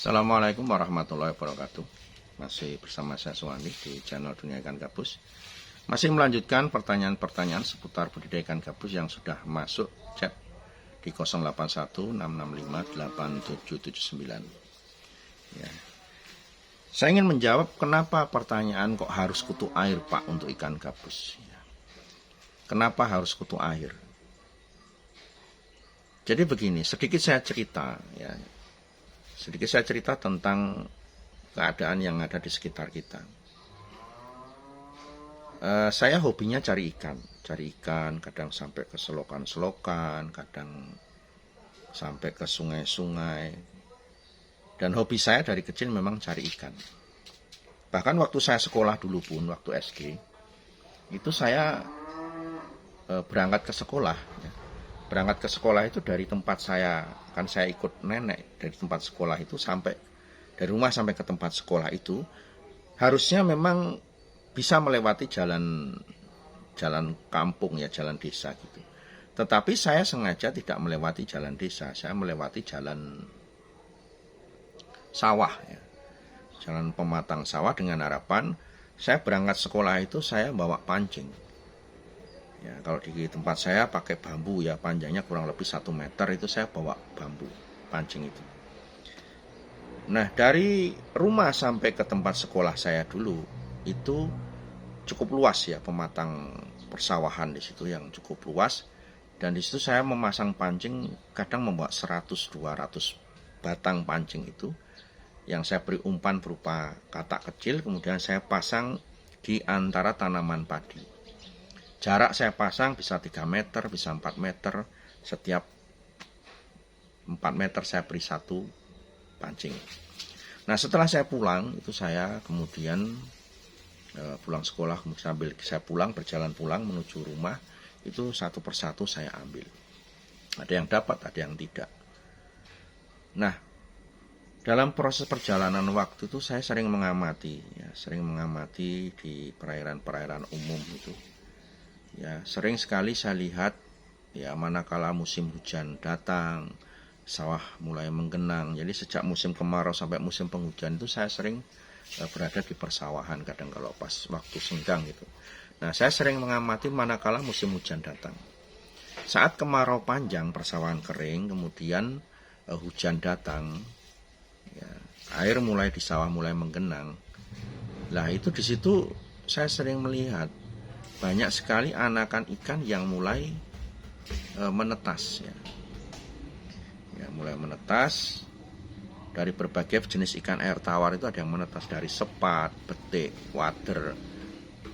Assalamualaikum warahmatullahi wabarakatuh. Masih bersama saya Suwandi di channel Dunia Ikan Gabus. Masih melanjutkan pertanyaan-pertanyaan seputar budidaya ikan gabus yang sudah masuk chat di 0816658779. Ya. Saya ingin menjawab kenapa pertanyaan kok harus kutu air Pak untuk ikan gabus. Ya. Kenapa harus kutu air? Jadi begini, sedikit saya cerita ya. Sedikit saya cerita tentang keadaan yang ada di sekitar kita. Saya hobinya cari ikan, kadang sampai ke selokan-selokan, kadang sampai ke sungai-sungai. Dan hobi saya dari kecil memang cari ikan. Bahkan waktu saya sekolah dulu pun, waktu SD, itu saya berangkat ke sekolah. Ya. Berangkat ke sekolah itu dari tempat saya, kan saya ikut nenek dari tempat sekolah itu sampai, dari rumah sampai ke tempat sekolah itu, harusnya memang bisa melewati jalan kampung ya, jalan desa gitu. Tetapi saya sengaja tidak melewati jalan desa, saya melewati jalan sawah ya. Jalan pematang sawah dengan harapan saya berangkat sekolah itu saya bawa pancing. Ya, kalau di tempat saya pakai bambu ya, panjangnya kurang lebih 1 meter, itu saya bawa bambu pancing itu. Nah, dari rumah sampai ke tempat sekolah saya dulu itu cukup luas ya, pematang persawahan di situ yang cukup luas, dan di situ saya memasang pancing, kadang membawa 100-200 batang pancing itu yang saya beri umpan berupa katak kecil, kemudian saya pasang di antara tanaman padi. Jarak saya pasang bisa 3 meter, bisa 4 meter. Setiap 4 meter saya beri 1 pancing. Nah, setelah saya pulang, itu saya kemudian pulang sekolah, sambil saya pulang, berjalan pulang menuju rumah, itu satu persatu saya ambil. Ada yang dapat, ada yang tidak. Nah, dalam proses perjalanan waktu itu saya sering mengamati di perairan-perairan umum itu. Ya, sering sekali saya lihat ya, manakala musim hujan datang, sawah mulai menggenang. Jadi sejak musim kemarau sampai musim penghujan itu saya sering berada di persawahan, kadang kalau pas waktu senggang gitu. Nah, saya sering mengamati manakala musim hujan datang. Saat kemarau panjang, persawahan kering, kemudian hujan datang, ya, air mulai di sawah mulai menggenang. Lah, itu di situ saya sering melihat banyak sekali anakan ikan yang mulai menetas ya. Ya, mulai menetas dari berbagai jenis ikan air tawar. Itu ada yang menetas dari sepat, betik, wader,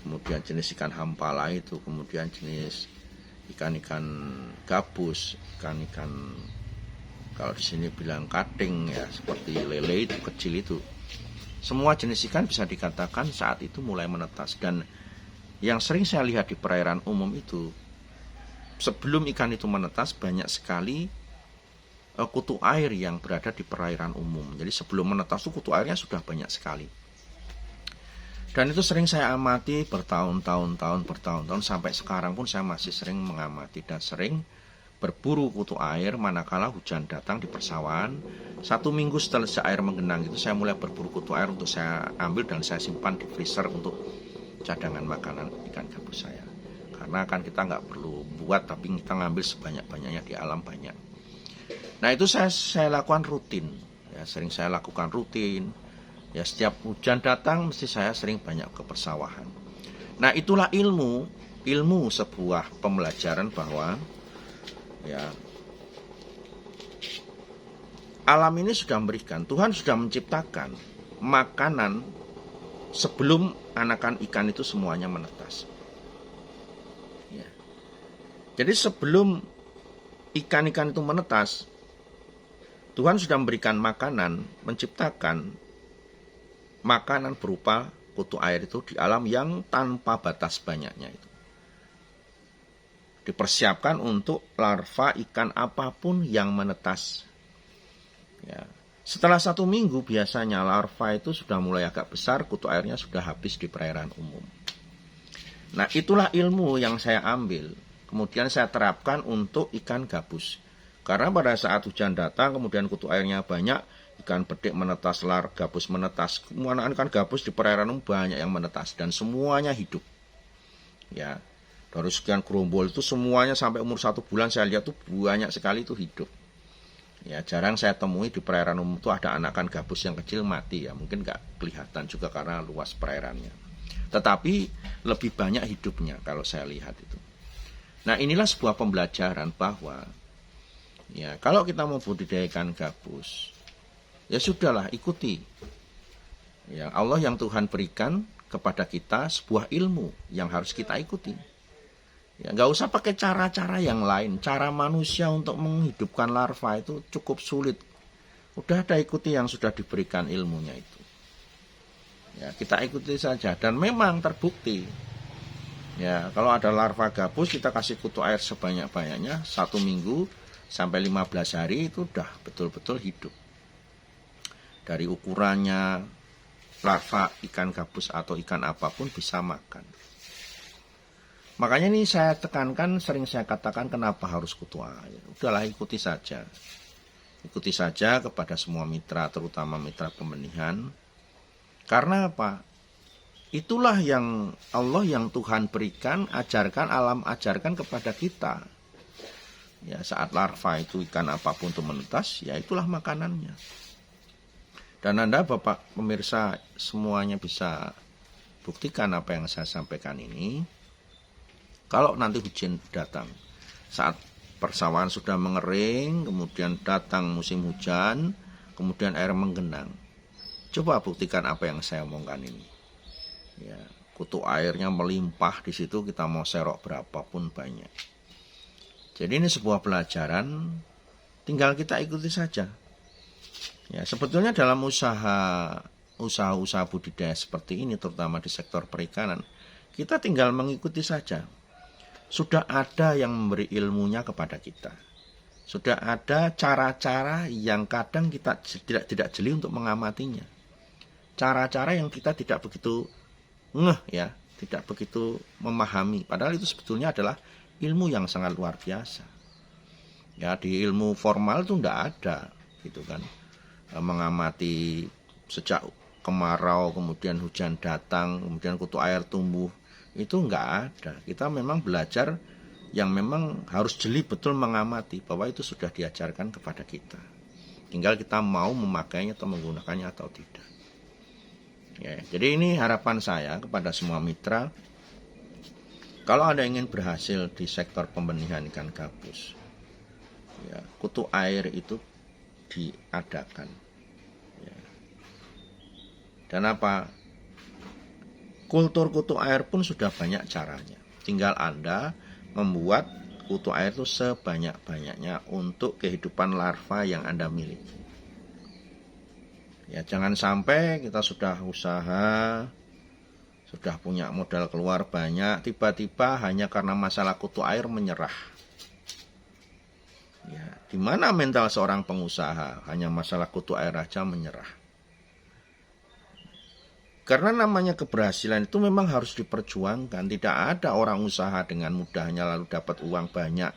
kemudian jenis ikan hampala itu, kemudian jenis ikan-ikan gabus, ikan-ikan kalau di sini bilang kating ya, seperti lele itu kecil itu. Semua jenis ikan bisa dikatakan saat itu mulai menetas. Dan yang sering saya lihat di perairan umum itu, sebelum ikan itu menetas banyak sekali kutu air yang berada di perairan umum. Jadi sebelum menetas itu kutu airnya sudah banyak sekali. Dan itu sering saya amati bertahun-tahun sampai sekarang pun saya masih sering mengamati dan sering berburu kutu air manakala hujan datang di persawahan. 1 minggu setelah air menggenang itu saya mulai berburu kutu air untuk saya ambil dan saya simpan di freezer untuk cadangan makanan ikan gabus saya. Karena kan kita nggak perlu buat, tapi kita ngambil sebanyak-banyaknya, di alam banyak. Nah, itu saya lakukan rutin ya, sering saya lakukan rutin ya. Setiap hujan datang mesti saya sering banyak ke persawahan. Nah, itulah ilmu sebuah pembelajaran bahwa ya, alam ini sudah memberikan, Tuhan sudah menciptakan makanan sebelum anakan ikan itu semuanya menetas. Ya. Jadi sebelum ikan-ikan itu menetas, Tuhan sudah memberikan makanan, menciptakan makanan berupa kutu air itu di alam yang tanpa batas banyaknya itu. Dipersiapkan untuk larva ikan apapun yang menetas. Ya. Setelah 1 minggu biasanya larva itu sudah mulai agak besar, kutu airnya sudah habis di perairan umum. Nah, itulah ilmu yang saya ambil, kemudian saya terapkan untuk ikan gabus. Karena pada saat hujan datang, kemudian kutu airnya banyak, ikan bedik menetas, gabus menetas. Kemudian kan gabus di perairan banyak yang menetas dan semuanya hidup. Ya, dari sekian gerombol itu semuanya sampai umur 1 bulan saya lihat tuh banyak sekali itu hidup. Ya, jarang saya temui di perairan umum itu ada anakan gabus yang kecil mati ya. Mungkin nggak kelihatan juga karena luas perairannya. Tetapi lebih banyak hidupnya kalau saya lihat itu. Nah, inilah sebuah pembelajaran bahwa ya kalau kita mau budidayakan gabus, ya sudahlah ikuti. Ya, Allah yang Tuhan berikan kepada kita sebuah ilmu yang harus kita ikuti. Ya, nggak usah pakai cara-cara yang lain. Cara manusia untuk menghidupkan larva itu cukup sulit. Udah ada ikuti yang sudah diberikan ilmunya itu. Ya, kita ikuti saja dan memang terbukti. Ya, kalau ada larva gabus kita kasih kutu air sebanyak-banyaknya 1 minggu sampai 15 hari itu udah betul-betul hidup. Dari ukurannya larva ikan gabus atau ikan apapun bisa makan. Makanya ini saya tekankan, sering saya katakan kenapa harus kutu air. Udahlah ikuti saja. Ikuti saja kepada semua mitra, terutama mitra pembenihan. Karena apa? Itulah yang Allah yang Tuhan berikan, ajarkan, alam ajarkan kepada kita. Ya, saat larva itu ikan apapun itu menetas, ya itulah makanannya. Dan Anda Bapak pemirsa semuanya bisa buktikan apa yang saya sampaikan ini. Kalau nanti hujan datang, saat persawahan sudah mengering, kemudian datang musim hujan, kemudian air menggenang. Coba buktikan apa yang saya omongkan ini. Ya, kutu airnya melimpah di situ, kita mau serok berapapun banyak. Jadi ini sebuah pelajaran, tinggal kita ikuti saja. Ya, sebetulnya dalam usaha budidaya seperti ini, terutama di sektor perikanan, kita tinggal mengikuti saja. Sudah ada yang memberi ilmunya kepada kita. Sudah ada cara-cara yang kadang kita tidak jeli untuk mengamatinya. Cara-cara yang kita tidak begitu ya, tidak begitu memahami. Padahal itu sebetulnya adalah ilmu yang sangat luar biasa. Ya, di ilmu formal itu tidak ada, gitu kan. Mengamati sejak kemarau, kemudian hujan datang, kemudian kutu air tumbuh. Itu enggak ada. Kita memang belajar yang memang harus jeli betul mengamati bahwa itu sudah diajarkan kepada kita. Tinggal kita mau memakainya atau menggunakannya atau tidak. Ya, jadi ini harapan saya kepada semua mitra. Kalau Anda ingin berhasil di sektor pembenihan ikan gabus, ya, kutu air itu diadakan. Ya. Dan apa? Kultur kutu air pun sudah banyak caranya. Tinggal Anda membuat kutu air itu sebanyak-banyaknya untuk kehidupan larva yang Anda miliki. Ya, jangan sampai kita sudah usaha, sudah punya modal keluar banyak, tiba-tiba hanya karena masalah kutu air menyerah. Ya, di mana mental seorang pengusaha hanya masalah kutu air aja menyerah? Karena namanya keberhasilan itu memang harus diperjuangkan. Tidak ada orang usaha dengan mudahnya lalu dapat uang banyak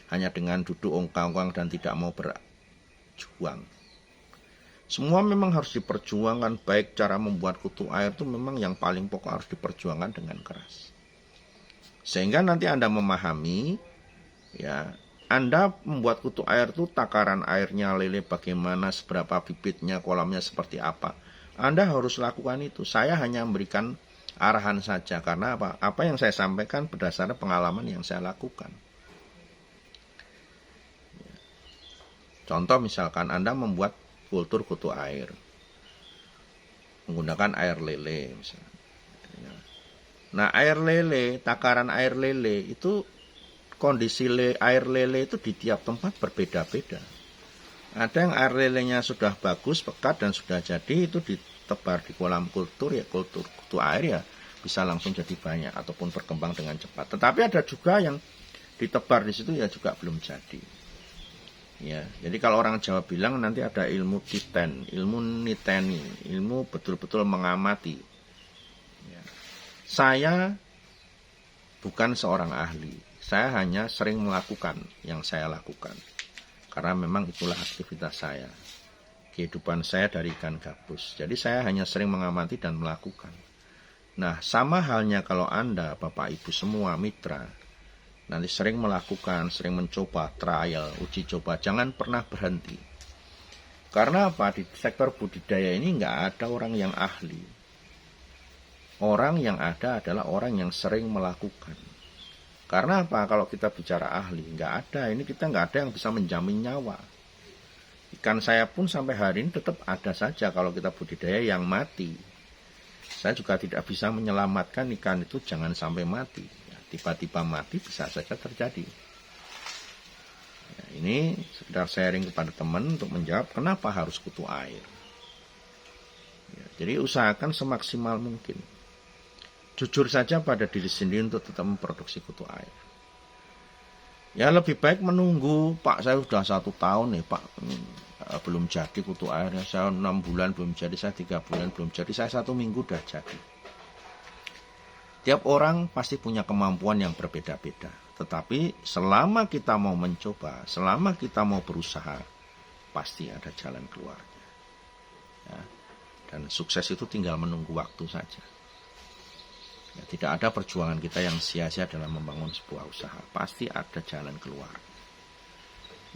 hanya dengan duduk ongkang-ongkang dan tidak mau berjuang. Semua memang harus diperjuangkan, baik cara membuat kutu air itu memang yang paling pokok harus diperjuangkan dengan keras. Sehingga nanti Anda memahami, ya, Anda membuat kutu air itu takaran airnya lele bagaimana, seberapa bibitnya, kolamnya seperti apa. Anda harus lakukan itu. Saya hanya memberikan arahan saja. Karena apa? Apa yang saya sampaikan berdasarkan pengalaman yang saya lakukan. Contoh misalkan Anda membuat kultur kutu air. Menggunakan air lele misalnya. Nah, air lele, takaran air lele itu kondisi air lele itu di tiap tempat berbeda-beda. Ada yang air lelenya sudah bagus, pekat dan sudah jadi, itu ditebar di kolam kultur, ya kultur kutu air ya bisa langsung jadi banyak ataupun berkembang dengan cepat. Tetapi ada juga yang ditebar di situ ya juga belum jadi. Ya, jadi kalau orang Jawa bilang nanti ada ilmu titen, ilmu niteni, ilmu betul-betul mengamati. Ya. Saya bukan seorang ahli, saya hanya sering melakukan yang saya lakukan. Karena memang itulah aktivitas saya. kehidupan saya dari ikan gabus. Jadi saya hanya sering mengamati dan melakukan. Nah, sama halnya kalau Anda, Bapak Ibu semua mitra, nanti sering melakukan, sering mencoba, trial, uji coba, jangan pernah berhenti. Karena apa? Di sektor budidaya ini nggak ada orang yang ahli. Orang yang ada adalah orang yang sering melakukan. Karena apa? Kalau kita bicara ahli, nggak ada. Ini kita nggak ada yang bisa menjamin nyawa. Ikan saya pun sampai hari ini tetap ada saja kalau kita budidaya yang mati. Saya juga tidak bisa menyelamatkan ikan itu jangan sampai mati. Ya, tiba-tiba mati bisa saja terjadi. Ya, ini sekedar sharing kepada teman untuk menjawab kenapa harus kutu air. Ya, jadi usahakan semaksimal mungkin. Jujur saja pada diri sendiri untuk tetap memproduksi kutu air. Ya lebih baik menunggu, Pak saya sudah 1 tahun nih Pak, belum jadi kutu airnya, saya 6 bulan belum jadi, saya 3 bulan belum jadi, saya 1 minggu udah jadi. Tiap orang pasti punya kemampuan yang berbeda-beda, tetapi selama kita mau mencoba, selama kita mau berusaha, pasti ada jalan keluarnya. Ya, dan sukses itu tinggal menunggu waktu saja. Ya, tidak ada perjuangan kita yang sia-sia dalam membangun sebuah usaha. Pasti ada jalan keluar.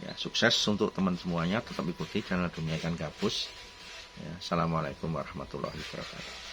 Ya, sukses untuk teman semuanya. Tetap ikuti channel Dunia Ikan Gabus. Ya, Assalamualaikum warahmatullahi wabarakatuh.